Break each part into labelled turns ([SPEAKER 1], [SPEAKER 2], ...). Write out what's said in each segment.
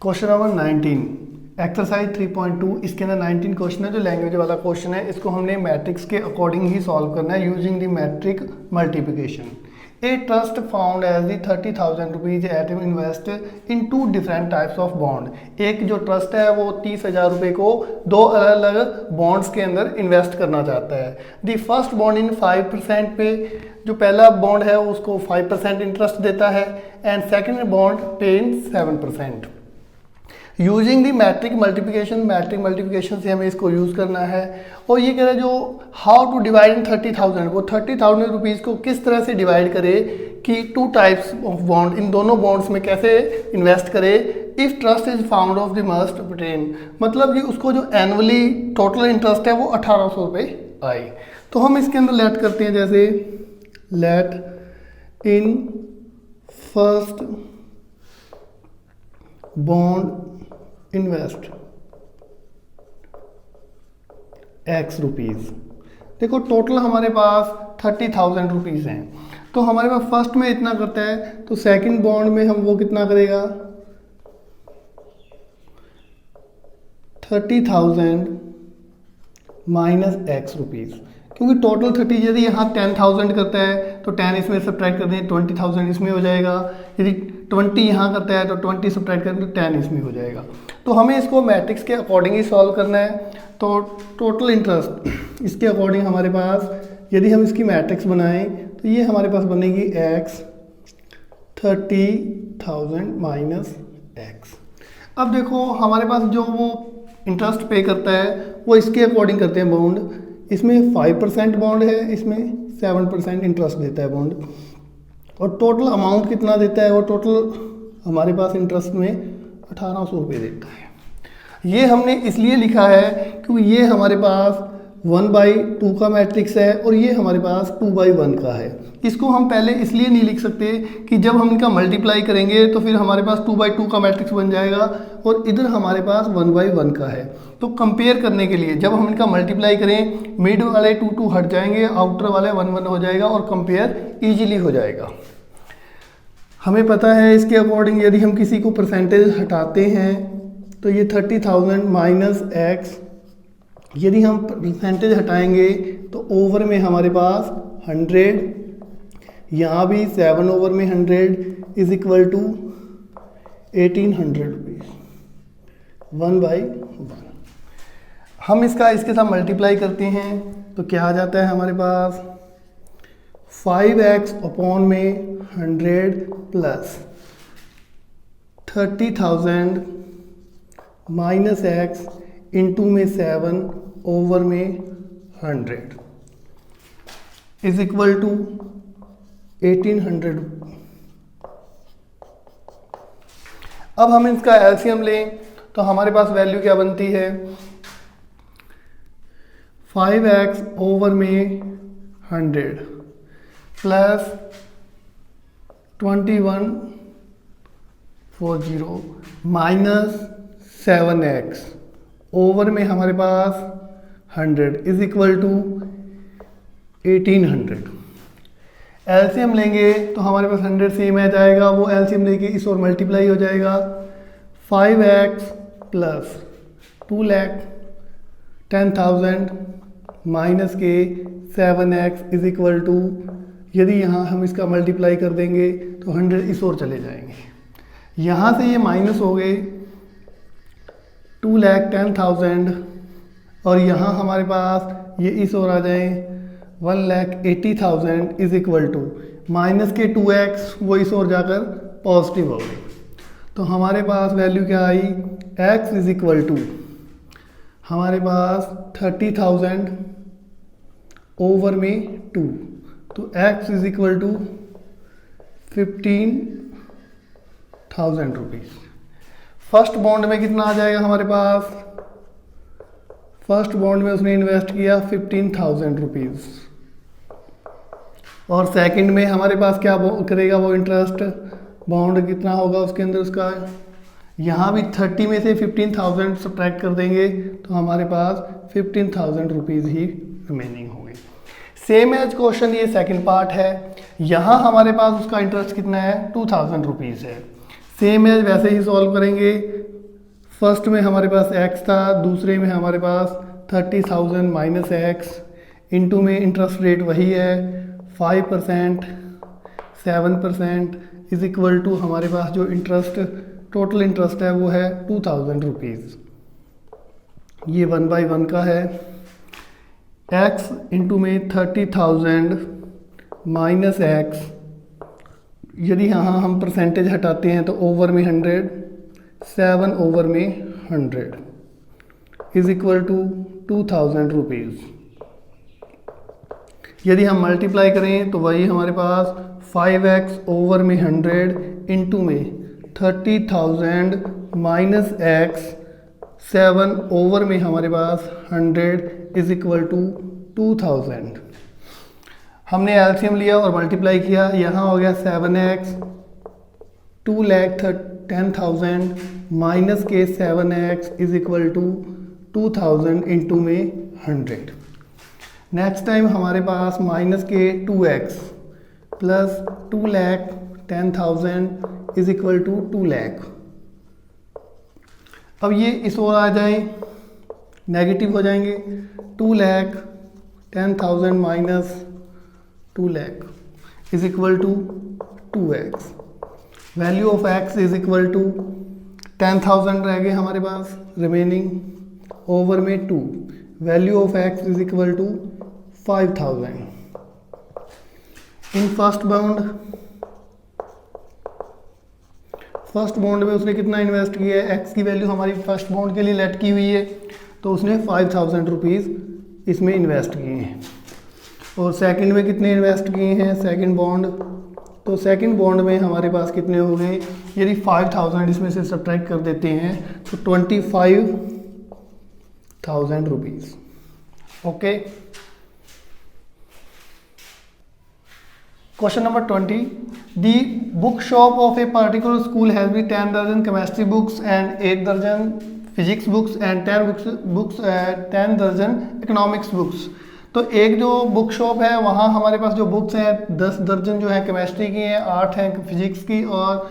[SPEAKER 1] Question number 19 exercise 3.2 इसके अंदर 19 question है जो लैंग्वेज वाला क्वेश्चन है। इसको हमने मैट्रिक्स के अकॉर्डिंग ही सॉल्व करना है using the matrix multiplication. A trust found as the 30,000 rupees at invest in two different types of bond. एक जो ट्रस्ट है वो 30,000 रुपये को दो अलग अलग बॉन्ड्स के अंदर इन्वेस्ट करना चाहता है। दी फर्स्ट बॉन्ड इन 5% पे, जो पहला बॉन्ड है उसको 5% इंटरेस्ट देता है एंड सेकेंड बॉन्ड पे इन 7%। यूजिंग दी मैट्रिक मल्टीप्लिकेशन से हमें इसको यूज़ करना है। और ये कह रहा है जो हाउ टू डिवाइड इन 30,000, वो 30,000 रुपीज़ को किस तरह से डिवाइड करे कि टू टाइप्स ऑफ बॉन्ड, इन दोनों बॉन्ड्स में कैसे इन्वेस्ट करे। If trust is found of the must obtain, मतलब कि उसको जो एनुअली टोटल इंटरेस्ट है वो 1800 रुपये आए। तो हम इसके अंदर लेट करते हैं, जैसे let in first bond invest x rupees. देखो टोटल हमारे पास 30,000 रुपीज़ हैं, तो हमारे पास फर्स्ट में इतना करता है तो सेकंड बॉन्ड में हम वो कितना करेगा 30,000 माइनस एक्स रुपीज़, क्योंकि टोटल 30 यदि यहाँ 10,000 करता है तो 10 इसमें सब्ट्रैक्ट कर दें 20,000 इसमें हो जाएगा। यदि 20 यहाँ करता है तो 20 सब्ट्रैक्ट करें तो 10 इसमें हो जाएगा। तो हमें इसको मैट्रिक्स के अकॉर्डिंग ही सॉल्व करना है। तो टोटल इंटरेस्ट इसके अकॉर्डिंग हमारे पास यदि हम इसकी मैट्रिक्स बनाएं तो ये हमारे पास बनेगी एक्स 30,000 माइनस एक्स। अब देखो हमारे पास जो वो इंटरेस्ट पे करता है वो इसके अकॉर्डिंग करते हैं बॉन्ड। इसमें 5% बॉन्ड है, इसमें 7% इंटरेस्ट देता है बॉन्ड। और टोटल अमाउंट कितना देता है, वो टोटल हमारे पास इंटरेस्ट में 1800 रुपये देता है। ये हमने इसलिए लिखा है क्योंकि ये हमारे पास 1/2 का मैट्रिक्स है और ये हमारे पास 2/1 का है। इसको हम पहले इसलिए नहीं लिख सकते कि जब हम इनका मल्टीप्लाई करेंगे तो फिर हमारे पास 2/2 का मैट्रिक्स बन जाएगा और इधर हमारे पास 1/1 का है। तो कंपेयर करने के लिए जब हम इनका मल्टीप्लाई करें मिड वाले 2 हट जाएंगे, आउटर वाले 1 हो जाएगा और कंपेयर ईजिली हो जाएगा। हमें पता है इसके अकॉर्डिंग यदि हम किसी को परसेंटेज हटाते हैं तो ये 30,000 माइनस एक्स, यदि हम परसेंटेज हटाएंगे तो ओवर में हमारे पास 100, यहाँ भी 7 ओवर में 100 इज इक्वल टू 1800 रुपीज़ 1/1। हम इसके साथ मल्टीप्लाई करते हैं तो क्या आ जाता है हमारे पास 5x अपॉन में 100 प्लस 30,000 माइनस एक्स इंटू में 7 ओवर में 100 इज इक्वल टू 1800। अब हम इसका एलसीएम लें तो हमारे पास वैल्यू क्या बनती है 5x ओवर में 100 प्लस 2140 माइनस 7x ओवर में हमारे पास 100 इज इक्वल टू 1800। एलसीएम लेंगे तो हमारे पास 100 सेम आ जाएगा, वो एलसीएम लेके इस और मल्टीप्लाई हो जाएगा 5x प्लस 2,10,000 माइनस के 7x इज इक्वल टू, यदि यहाँ हम इसका मल्टीप्लाई कर देंगे तो 100 इस और चले जाएंगे, यहाँ से ये माइनस हो गए 2,10,000 और यहाँ हमारे पास ये इस और आ जाए 1,80,000 इज इक्वल टू माइनस के 2x, वो इस और जाकर पॉजिटिव हो गए। तो हमारे पास वैल्यू क्या आई x इज इक्वल टू हमारे पास 30,000 ओवर में 2, तो x is equal to 15,000 rupees. First bond में कितना आ जाएगा हमारे पास, फर्स्ट बॉन्ड में उसने इन्वेस्ट किया 15,000 रुपीज़ और सेकंड में हमारे पास क्या करेगा वो इंटरेस्ट बॉन्ड कितना होगा उसके अंदर उसका, यहाँ भी 30 में से 15,000 सब्ट्रैक्ट कर देंगे तो हमारे पास 15,000 रुपीज़ ही रिमेनिंग होंगे। सेम एज क्वेश्चन ये सेकंड पार्ट है, यहाँ हमारे पास उसका इंटरेस्ट कितना है 2,000 रुपीज़ है। सेम है, वैसे ही सॉल्व करेंगे। फर्स्ट में हमारे पास x था, दूसरे में हमारे पास 30,000 माइनस एक्स, इंटू में इंटरेस्ट रेट वही है 5%, 7% इज इक्वल टू हमारे पास जो इंटरेस्ट टोटल इंटरेस्ट है वो है 2,000 रुपीज़। ये 1/1 का है। x इंटू में 30,000 माइनस एक्स, यदि यहाँ हम परसेंटेज हटाते हैं तो ओवर में 100, 7 ओवर में 100 इज इक्वल टू 2,000 रुपीज़। यदि हम मल्टीप्लाई करें तो वही हमारे पास 5x ओवर में 100 इंटू में 30,000 माइनस एक्स, 7 ओवर में हमारे पास 100 इज इक्वल टू 2,000। हमने एलसीएम लिया और मल्टीप्लाई किया, यहाँ हो गया 7x 2,10,000 माइनस के 7x is equal to 2,000 into में 100। नेक्स्ट टाइम हमारे पास माइनस के 2x plus 2,10,000 is equal to 2 lakh. अब ये इस ओर आ जाए, नेगेटिव हो जाएंगे। 2,10,000 minus 2 lakh is equal to 2x। Value of x is equal to 10,000 रह गए हमारे पास रिमेनिंग, ओवर में 2। Value of x is equal to 5,000। In first bond में उसने कितना इन्वेस्ट किया है, x की वैल्यू हमारी फर्स्ट बॉन्ड के लिए लेट की हुई है तो उसने 5,000 रुपीज़ इसमें इन्वेस्ट किए हैं। और सेकंड में कितने इन्वेस्ट किए हैं सेकंड बॉन्ड, तो सेकंड बॉन्ड में हमारे पास कितने हो गए, यदि 5,000 इसमें से सब्ट्रैक्ट कर देते हैं तो 25,000 rupees. Okay, question number 20, the book shop of a particular school has be 10 दर्जन केमिस्ट्री बुक्स एंड 8 दर्जन फिजिक्स बुक्स एंड 10 दर्जन इकोनॉमिक्स बुक्स। तो एक जो बुक शॉप है वहाँ हमारे पास जो बुक्स हैं 10 दर्जन जो है केमिस्ट्री की हैं, 8 हैं फिजिक्स की और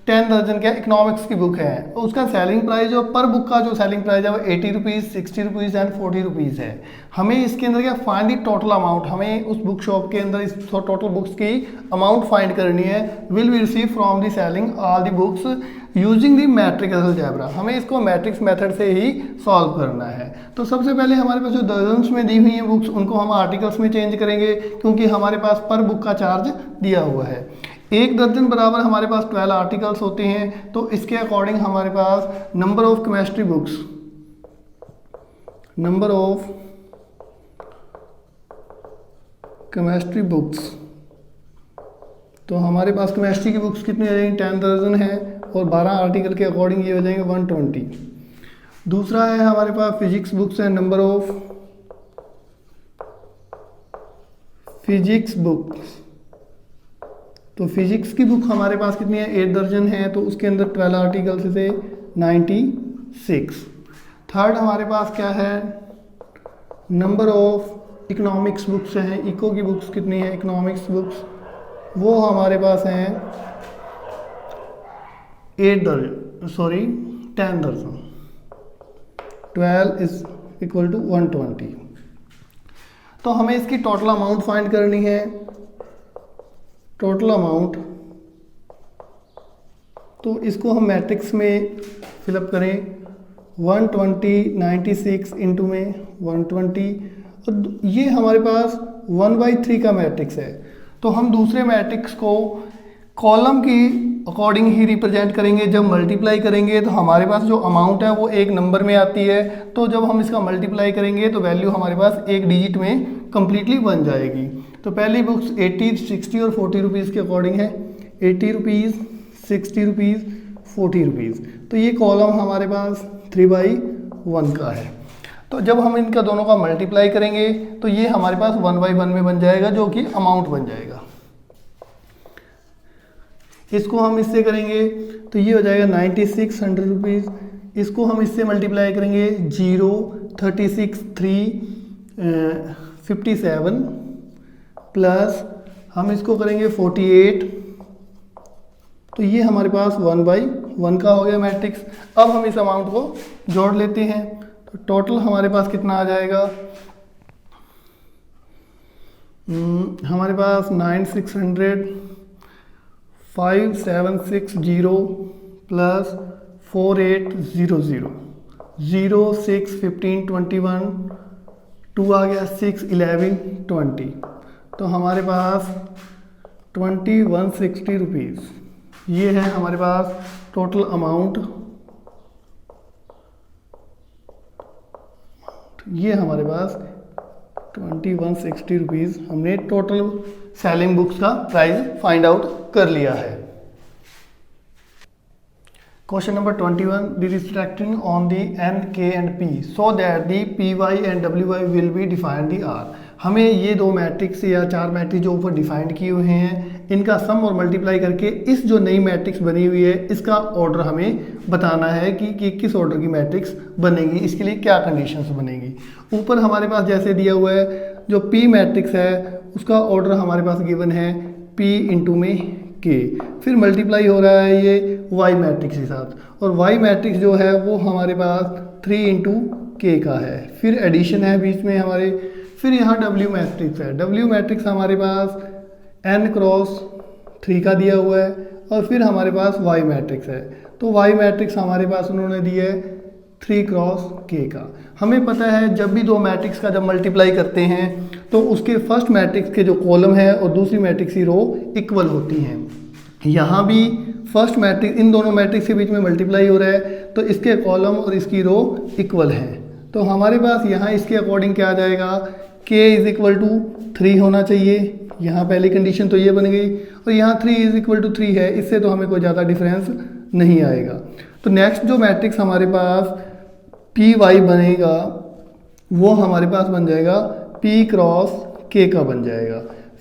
[SPEAKER 1] 10 दर्जन क्या इकोनॉमिक्स की बुक है। तो उसका सेलिंग प्राइस जो पर बुक का जो सेलिंग प्राइस है वो 80 रुपीज़, 60 रुपीज़ एंड 40 रुपीज़ है। हमें इसके अंदर क्या फाइंड दी टोटल अमाउंट, हमें उस बुक शॉप के अंदर इस टोटल बुक्स की अमाउंट फाइंड करनी है। Will we receive from the selling all the books using the matrix algebra. हमें इसको मैट्रिक्स मेथड से ही सॉल्व करना है। तो सबसे पहले हमारे पास जो दर्जन्स में दी हुई हैं बुक्स उनको हम आर्टिकल्स में चेंज करेंगे क्योंकि हमारे पास पर बुक का चार्ज दिया हुआ है। एक दर्जन बराबर हमारे पास 12 आर्टिकल्स होते हैं, तो इसके अकॉर्डिंग हमारे पास नंबर ऑफ केमिस्ट्री बुक्स, तो हमारे पास केमिस्ट्री की बुक्स कितनी हो जाएंगी 10 दर्जन है और 12 आर्टिकल के अकॉर्डिंग ये हो जाएंगे 120। दूसरा है हमारे पास फिजिक्स बुक्स है, नंबर ऑफ फिजिक्स बुक्स, तो फिजिक्स की बुक हमारे पास कितनी है 8 दर्जन है, तो उसके अंदर 12 आर्टिकल से 96। थर्ड हमारे पास क्या है नंबर ऑफ इकोनॉमिक्स बुक्स हैं, इको की बुक्स कितनी है इकोनॉमिक्स बुक्स, वो हमारे पास हैं 10 दर्जन, 12 इज इक्वल टू 120। तो हमें इसकी टोटल अमाउंट फाइंड करनी है। टोटल अमाउंट, तो इसको हम मैट्रिक्स में फिलअप करें 120 96 इंटू में 120, और ये हमारे पास 1/3 का मैट्रिक्स है। तो हम दूसरे मैट्रिक्स को कॉलम की अकॉर्डिंग ही रिप्रेजेंट करेंगे। जब मल्टीप्लाई करेंगे तो हमारे पास जो अमाउंट है वो एक नंबर में आती है, तो जब हम इसका मल्टीप्लाई करेंगे तो वैल्यू हमारे पास एक डिजिट में कंप्लीटली बन जाएगी। तो पहली बुक्स 80, 60 और 40 रुपीज़ के अकॉर्डिंग है, 80 रुपीज़, 60 रुपीज़, 40 रुपीज़। तो ये कॉलम हमारे पास 3/1 का है। तो जब हम इनका दोनों का मल्टीप्लाई करेंगे तो ये हमारे पास 1/1 में बन जाएगा जो कि अमाउंट बन जाएगा। इसको हम इससे करेंगे तो ये हो जाएगा 96 रुपीज़। इसको हम इससे मल्टीप्लाई करेंगे 0 36 3 57 प्लस हम इसको करेंगे 48 तो ये हमारे पास 1/1 का हो गया मैट्रिक्स। अब हम इस अमाउंट को जोड़ लेते हैं, तो टोटल हमारे पास कितना आ जाएगा, हमारे पास 9600 5760 प्लस 4800 0 6 15 21 2 आ गया 6 11 20, तो हमारे पास 2160 रुपीज़ ये है हमारे पास टोटल अमाउंट। ये हमारे पास 2160 रुपीज़ हमने टोटल सेलिंग बुक्स का प्राइस फाइंड आउट कर लिया है। Question number 21, the restricting on the N, K and P so that the PY and WY will be defined the R। हमें ये दो मैट्रिक्स या चार मैट्रिक्स जो ऊपर डिफाइंड किए हुए हैं इनका सम और मल्टीप्लाई करके इस जो नई मैट्रिक्स बनी हुई है इसका ऑर्डर हमें बताना है कि किस ऑर्डर की मैट्रिक्स बनेगी, इसके लिए क्या कंडीशंस बनेगी। ऊपर हमारे पास जैसे दिया हुआ है जो P मैट्रिक्स है उसका ऑर्डर हमारे पास गिवन है P इंटू में K, फिर मल्टीप्लाई हो रहा है ये Y मैट्रिक्स के साथ, और Y मैट्रिक्स जो है वो हमारे पास 3 इंटू K का है, फिर एडिशन है बीच में हमारे, फिर यहाँ W मैट्रिक्स है। W मैट्रिक्स हमारे पास N क्रॉस 3 का दिया हुआ है, और फिर हमारे पास Y मैट्रिक्स है, तो Y मैट्रिक्स हमारे पास उन्होंने दिया है 3 क्रॉस K का। हमें पता है जब भी दो मैट्रिक्स का जब मल्टीप्लाई करते हैं तो उसके फर्स्ट मैट्रिक्स के जो कॉलम है और दूसरी मैट्रिक्स की रो इक्वल होती हैं। यहाँ भी फर्स्ट मैट्रिक्स इन दोनों मैट्रिक्स के बीच में मल्टीप्लाई हो रहा है तो इसके कॉलम और इसकी रो इक्वल हैं, तो हमारे पास यहाँ इसके अकॉर्डिंग क्या आ जाएगा, K इज इक्वल टू 3 होना चाहिए। यहाँ पहली कंडीशन तो ये बन गई, और यहाँ 3 इज इक्वल टू 3 है, इससे तो हमें कोई ज़्यादा डिफरेंस नहीं आएगा। तो नेक्स्ट जो मैट्रिक्स हमारे पास PY बनेगा वो हमारे पास बन जाएगा P क्रॉस K का बन जाएगा,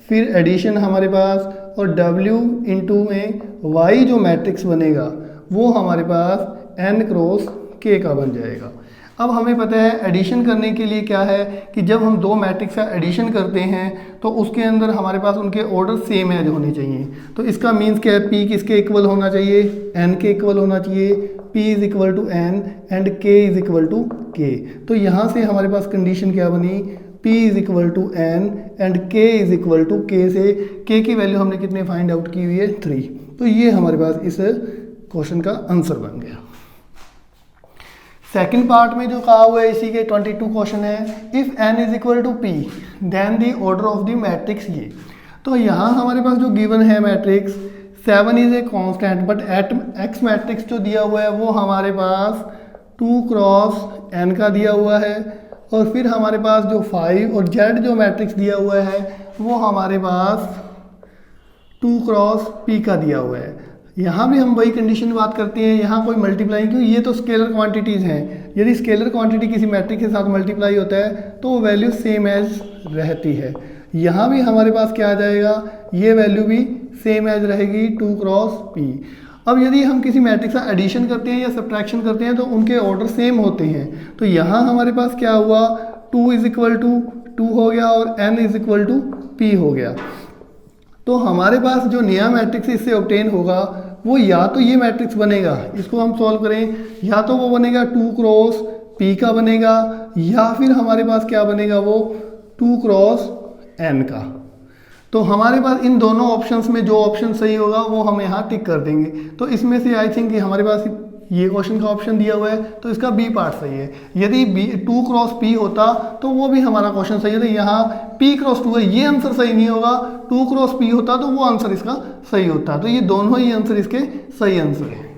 [SPEAKER 1] फिर एडिशन हमारे पास, और W इंटू में Y जो मैट्रिक्स बनेगा वो हमारे पास N क्रॉस K का बन जाएगा। अब हमें पता है एडिशन करने के लिए क्या है कि जब हम दो मैट्रिक्स का एडिशन करते हैं तो उसके अंदर हमारे पास उनके ऑर्डर सेम एज होने चाहिए। तो इसका मीन्स क्या है, P किसके इक्वल होना चाहिए, N के इक्वल होना चाहिए, P is equal to N and K is equal to K। तो यहाँ से हमारे पास कंडीशन क्या बनी, P is equal to N and K is equal to K, से K की वैल्यू हमने कितने फाइंड आउट की हुई है 3। तो ये हमारे पास इस क्वेश्चन का आंसर बन गया। सेकंड पार्ट में जो कहा हुआ है इसी के 22 क्वेश्चन है, if n is equal to P then the order of the matrix ये। तो यहाँ हमारे पास जो गिवन है matrix 7 is a constant but at x matrix जो दिया हुआ है वो हमारे पास 2 क्रॉस n का दिया हुआ है, और फिर हमारे पास जो 5 और Z जो मैट्रिक्स दिया हुआ है वो हमारे पास 2 क्रॉस P का दिया हुआ है। यहाँ भी हम वही कंडीशन की बात करते हैं, यहाँ कोई मल्टीप्लाई, क्योंकि ये तो स्केलर क्वांटिटीज़ हैं, यदि स्केलर क्वांटिटी किसी मैट्रिक्स के साथ मल्टीप्लाई होता है तो वो वैल्यू सेम एज रहती है। यहाँ भी हमारे पास क्या आ जाएगा, ये वैल्यू भी सेम एज रहेगी 2 क्रॉस P। अब यदि हम किसी मैट्रिक्स का एडिशन करते हैं या सब्ट्रैक्शन करते हैं तो उनके ऑर्डर सेम होते हैं, तो यहाँ हमारे पास क्या हुआ, 2 इज इक्वल टू 2 हो गया और n is equal to P हो गया। तो हमारे पास जो नया मैट्रिक्स इससे ऑब्टेन होगा वो या तो ये मैट्रिक्स बनेगा, इसको हम सॉल्व करें, या तो वो बनेगा 2 क्रॉस P का बनेगा, या फिर हमारे पास क्या बनेगा वो 2 क्रॉस N का। तो हमारे पास इन दोनों ऑप्शंस में जो ऑप्शन सही होगा वो हम यहाँ टिक कर देंगे। तो इसमें से आई थिंक कि हमारे पास ये क्वेश्चन का ऑप्शन दिया हुआ है तो इसका बी पार्ट सही है। यदि 2 क्रॉस P होता तो वो भी हमारा क्वेश्चन सही है, तो यहाँ P क्रॉस 2 है, ये आंसर सही नहीं होगा। 2 क्रॉस P होता तो वो आंसर इसका सही होता, तो ये दोनों ही आंसर इसके सही आंसर है।